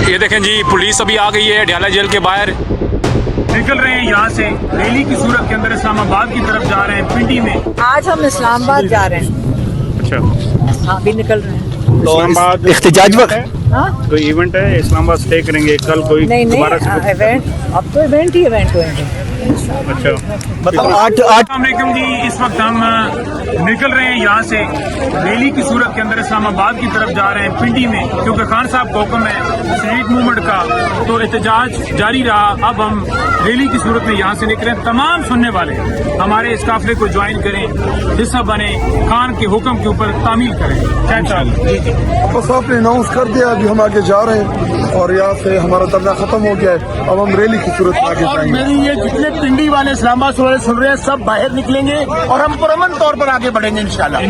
ये देखें जी, पुलिस अभी आ गई है अडयाला जेल के बाहर। निकल रहे हैं यहाँ से रैली की सूरत के अंदर इस्लामाबाद की तरफ जा रहे हैं पिंडी में। आज हम इस्लामाबाद जा रहे हैं। अच्छा, हाँ, अभी निकल रहे हैं। तो इस्लामाबाद इख्तिजाज वक्त हाँ? कोई इवेंट है, इस्लामाबाद स्टे करेंगे कल कोई नहीं दोबारा से? इवेंट, अब तो इवेंट ही इवेंट होंगे। अच्छा, मतलब 8 अस्सलामुअलैकुम जी, इस वक्त हम निकल रहे हैं यहाँ से रैली की सूरत के अंदर इस्लामाबाद की तरफ जा रहे हैं पिंडी में, क्योंकि खान साहब का हुक्म है शहीद मूवमेंट का, तो एहतजाज जारी रहा। अब हम रैली की सूरत में यहाँ से निकले। तमाम सुनने वाले हमारे इस काफिले को ज्वाइन करें, हिस्सा बने, खान के हुक्म के ऊपर तामील करें। बस आपने अनाउंस कर दिया, अभी हम आगे जा रहे हैं और यहाँ से हमारा धरना खत्म हो गया है। अब हम रैली की सूरत में आगे और जाएंगे। मेरी ये जितने पिंडी वाले इस्लामाबाद वाले सुन रहे हैं, सब बाहर निकलेंगे और हम पुरअमन तौर पर आगे बढ़ेंगे इंशाल्लाह।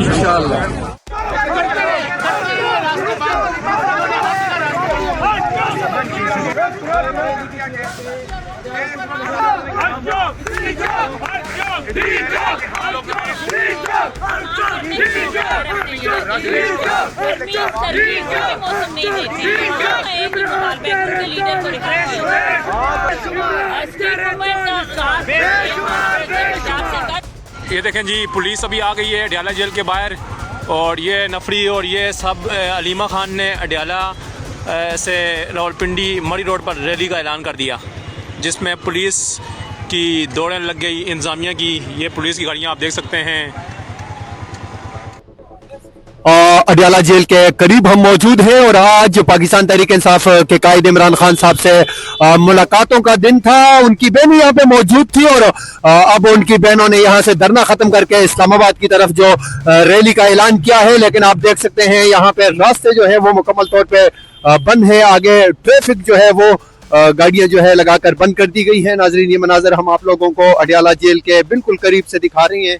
मौसम नहीं देखी लीडर ये देखें जी, पुलिस अभी आ गई है अडयाला जेल के बाहर। और ये नफरी और ये सब अलीमा खान ने अडयाला से रावलपिंडी मरी रोड पर रैली का ऐलान कर दिया, जिसमें पुलिस की दौड़ें लग गई, इंतज़ामिया की। ये पुलिस की गाड़ियाँ आप देख सकते हैं। अडयाला जेल के करीब हम मौजूद हैं और आज पाकिस्तान तहरीक इंसाफ के कायद इमरान खान साहब से मुलाकातों का दिन था। उनकी बहन यहाँ पे मौजूद थी और अब उनकी बहनों ने यहाँ से धरना खत्म करके इस्लामाबाद की तरफ जो रैली का ऐलान किया है। लेकिन आप देख सकते हैं यहाँ पे रास्ते जो है वो मुकम्मल तौर पे बंद है। आगे ट्रैफिक जो है वो गाड़ियां जो है लगाकर बंद कर दी गई है। नाजरीन, ये मनाजर हम आप लोगों को अडयाला जेल के बिल्कुल करीब से दिखा रहे हैं।